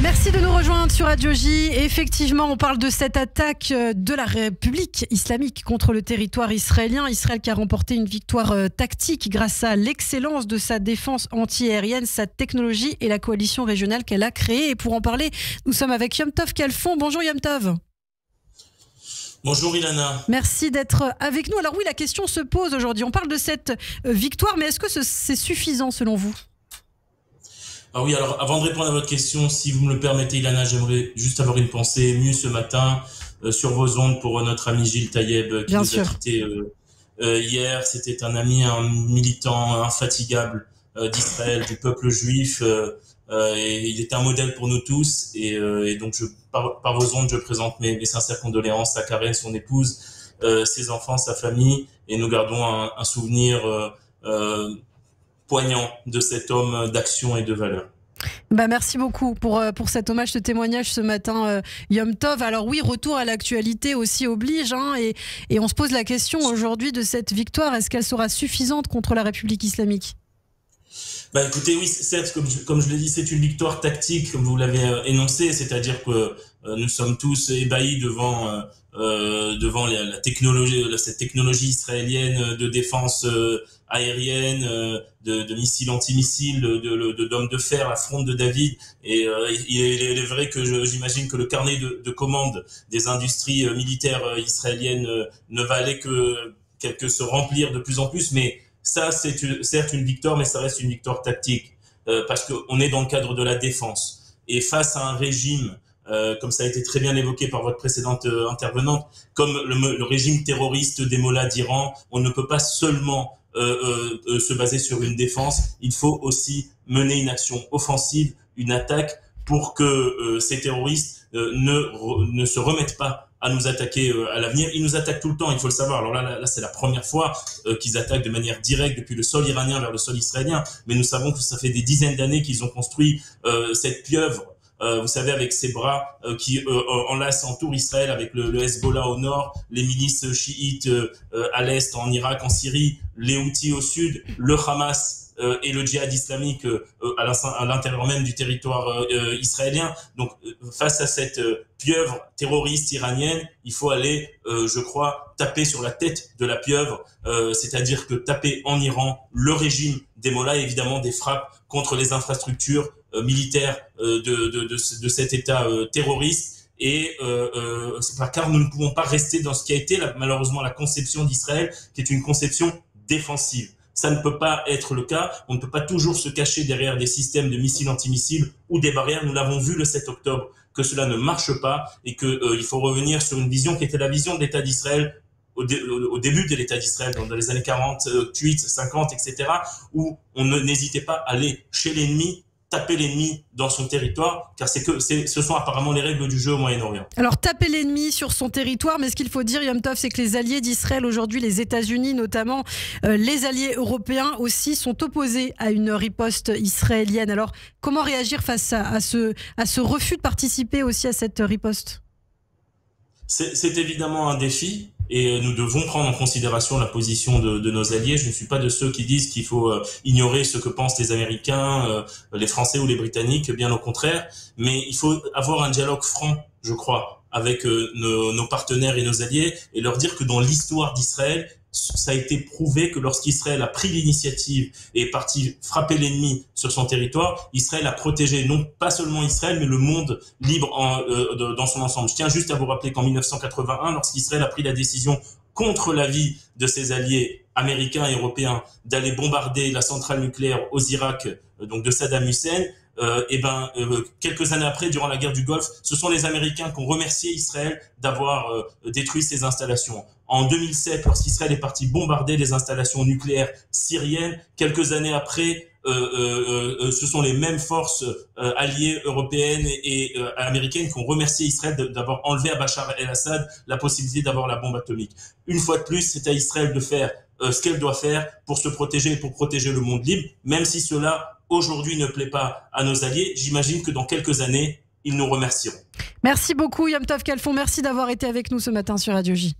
Merci de nous rejoindre sur Radio J. Effectivement, on parle de cette attaque de la République islamique contre le territoire israélien. Israël qui a remporté une victoire tactique grâce à l'excellence de sa défense anti-aérienne, sa technologie et la coalition régionale qu'elle a créée. Et pour en parler, nous sommes avec Yom Tov Khalfon. Bonjour Yom Tov. Bonjour Ilana. Merci d'être avec nous. Alors oui, la question se pose aujourd'hui. On parle de cette victoire, mais est-ce que c'est suffisant selon vous ? Ah oui, alors avant de répondre à votre question, si vous me le permettez Ilana, j'aimerais juste avoir une pensée émue ce matin sur vos ondes pour notre ami Gilles Taïeb qui nous a quittés hier. C'était un ami, un militant infatigable d'Israël, du peuple juif, et il était un modèle pour nous tous. Et donc par vos ondes, je présente mes sincères condoléances à Karen, son épouse, ses enfants, sa famille, et nous gardons un souvenir poignant de cet homme d'action et de valeur. Merci beaucoup pour cet hommage, ce témoignage ce matin, Yom Tov. Alors oui, retour à l'actualité aussi oblige, et on se pose la question aujourd'hui de cette victoire. Est-ce qu'elle sera suffisante contre la République islamique ? Écoutez, oui, certes, comme je l'ai dit, c'est une victoire tactique, comme vous l'avez énoncé, c'est-à-dire que nous sommes tous ébahis devant la technologie, cette technologie israélienne de défense aérienne, de missiles antimissiles, d'hommes de fer, la fronde de David. Et il est vrai que j'imagine que le carnet de commandes des industries militaires israéliennes ne va aller que se remplir de plus en plus, mais ça, c'est certes une victoire, mais ça reste une victoire tactique, parce qu'on est dans le cadre de la défense. Et face à un régime, comme ça a été très bien évoqué par votre précédente intervenante, comme le régime terroriste des mollahs d'Iran, on ne peut pas seulement se baser sur une défense, il faut aussi mener une action offensive, une attaque, pour que ces terroristes ne se remettent pas à nous attaquer à l'avenir. Ils nous attaquent tout le temps, il faut le savoir. Alors là c'est la première fois qu'ils attaquent de manière directe depuis le sol iranien vers le sol israélien, mais nous savons que ça fait des dizaines d'années qu'ils ont construit cette pieuvre, vous savez, avec ses bras qui entourent Israël, avec le Hezbollah au nord, les milices chiites à l'est, en Irak, en Syrie, les Houthis au sud, le Hamas et le djihad islamique à l'intérieur même du territoire israélien. Donc face à cette pieuvre terroriste iranienne, il faut aller, je crois, taper sur la tête de la pieuvre, c'est-à-dire que taper en Iran le régime des mollahs, et évidemment des frappes contre les infrastructures militaires de cet État terroriste. Et car nous ne pouvons pas rester dans ce qui a été malheureusement la conception d'Israël, qui est une conception défensive. Ça ne peut pas être le cas. On ne peut pas toujours se cacher derrière des systèmes de missiles antimissiles ou des barrières. Nous l'avons vu le 7 octobre, que cela ne marche pas, et qu'il faut revenir sur une vision qui était la vision de l'État d'Israël au début de l'État d'Israël, dans les années 48, 50, etc., où on n'hésitait pas à aller chez l'ennemi, taper l'ennemi dans son territoire, car ce sont apparemment les règles du jeu au Moyen-Orient. Alors taper l'ennemi sur son territoire, mais ce qu'il faut dire, Yom Tov, c'est que les alliés d'Israël aujourd'hui, les États-Unis notamment, les alliés européens aussi, sont opposés à une riposte israélienne. Alors comment réagir face à ce refus de participer aussi à cette riposte ? C'est évidemment un défi. Et nous devons prendre en considération la position de nos alliés. Je ne suis pas de ceux qui disent qu'il faut ignorer ce que pensent les Américains, les Français ou les Britanniques, bien au contraire. Mais il faut avoir un dialogue franc, je crois, avec nos partenaires et nos alliés, et leur dire que dans l'histoire d'Israël, ça a été prouvé que lorsqu'Israël a pris l'initiative et est parti frapper l'ennemi sur son territoire, Israël a protégé non pas seulement Israël, mais le monde libre dans son ensemble. Je tiens juste à vous rappeler qu'en 1981, lorsqu'Israël a pris la décision, contre l'avis de ses alliés américains et européens, d'aller bombarder la centrale nucléaire aux Irak, donc de Saddam Hussein, quelques années après, durant la guerre du Golfe, ce sont les Américains qui ont remercié Israël d'avoir détruit ces installations. En 2007, lorsqu'Israël est parti bombarder les installations nucléaires syriennes, quelques années après, ce sont les mêmes forces alliées européennes et américaines qui ont remercié Israël d'avoir enlevé à Bachar el-Assad la possibilité d'avoir la bombe atomique. Une fois de plus, c'est à Israël de faire ce qu'elle doit faire pour se protéger et pour protéger le monde libre, même si cela aujourd'hui ne plaît pas à nos alliés. J'imagine que dans quelques années, ils nous remercieront. Merci beaucoup Yom Tov Khalfon, merci d'avoir été avec nous ce matin sur Radio J.